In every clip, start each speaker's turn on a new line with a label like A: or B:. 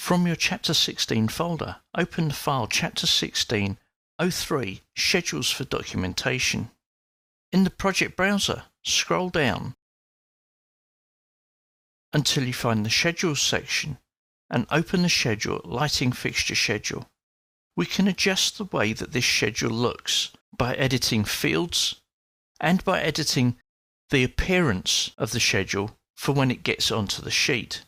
A: From your Chapter 16 folder, open the file Chapter 16 03 Schedules for Documentation. In the project browser, scroll down until you find the Schedules section and open the schedule Lighting Fixture Schedule. We can adjust the way that this schedule looks by editing fields and by editing the appearance of the schedule for when it gets onto the sheet.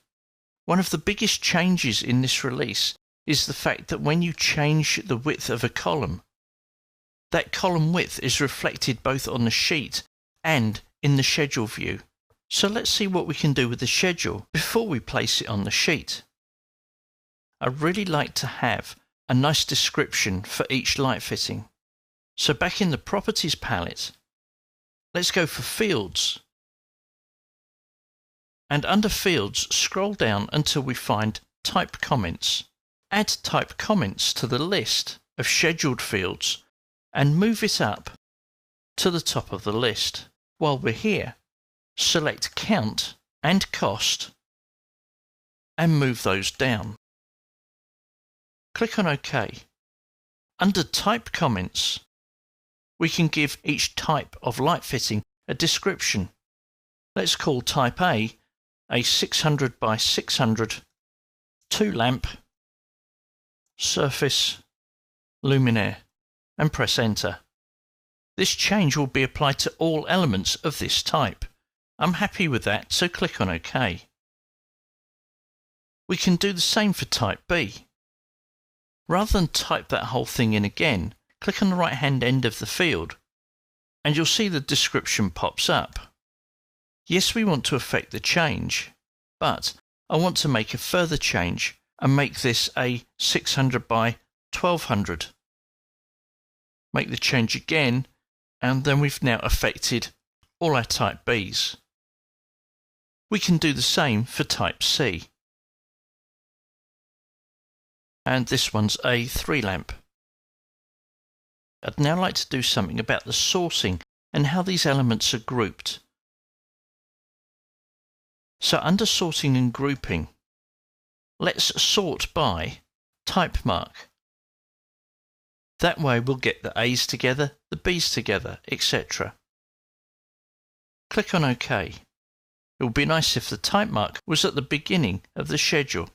A: One of the biggest changes in this release is the fact that when you change the width of a column, that column width is reflected both on the sheet and in the schedule view. So let's see what we can do with the schedule before we place it on the sheet. I'd really like to have a nice description for each light fitting. So back in the Properties palette, let's go for Fields. And under Fields, scroll down until we find Type Comments. Add Type Comments to the list of scheduled fields and move it up to the top of the list. While we're here, select Count and Cost and move those down. Click on OK. Under Type Comments, we can give each type of light fitting a description. Let's call Type A 600 by 600 2-lamp surface luminaire and press Enter. This change will be applied to all elements of this type. I'm happy with that, so click on OK. We can do the same for Type B. Rather than type that whole thing in again, click on the right hand end of the field and you'll see the description pops up. Yes, we want to affect the change, but I want to make a further change and make this a 600 by 1200. Make the change again, and then we've now affected all our Type Bs. We can do the same for Type C. And this one's a 3-lamp. I'd now like to do something about the sorting and how these elements are grouped. So under Sorting and Grouping, let's sort by type mark. That way we'll get the A's together, the B's together, etc. Click on OK. It would be nice if the type mark was at the beginning of the schedule.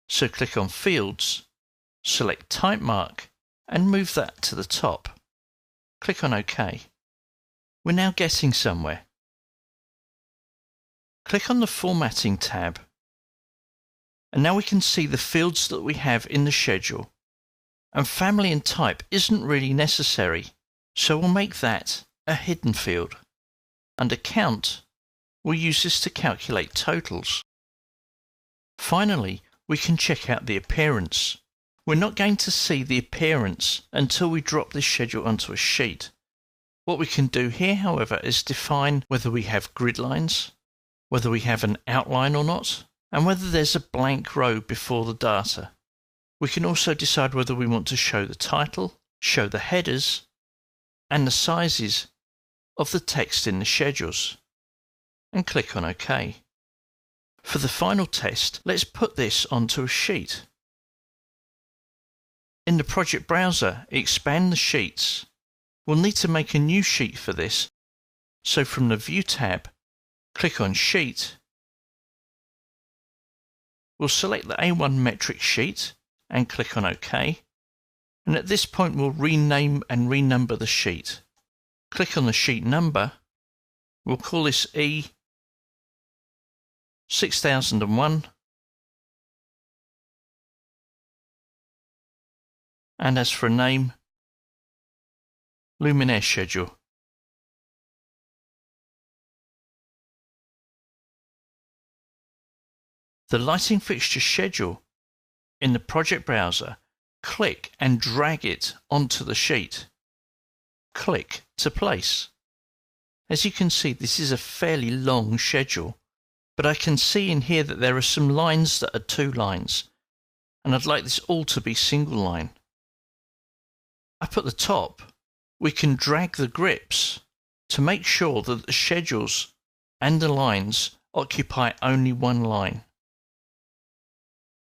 A: So click on Fields, select Type Mark and move that to the top. Click on OK. We're now getting somewhere. Click on the Formatting tab and now we can see the fields that we have in the schedule, and family and type isn't really necessary, so we'll make that a hidden field. Under Count, we'll use this to calculate totals. Finally, we can check out the appearance. We're not going to see the appearance until we drop this schedule onto a sheet. What we can do here, however, is define whether we have grid lines, whether we have an outline or not, and whether there's a blank row before the data. We can also decide whether we want to show the title, show the headers, and the sizes of the text in the schedules, and click on OK. For the final test, let's put this onto a sheet. In the project browser, expand the sheets. We'll need to make a new sheet for this, so from the View tab, click on Sheet. We'll select the A1 metric sheet and click on OK. And at this point we'll rename and renumber the sheet. Click on the sheet number. We'll call this E6001. And as for a name, Luminaire Schedule. The lighting fixture schedule in the project browser, click and drag it onto the sheet. Click to place. As you can see, this is a fairly long schedule, but I can see in here that there are some lines that are 2 lines, and I'd like this all to be single line. Up at the top, we can drag the grips to make sure that the schedules and the lines occupy only one line.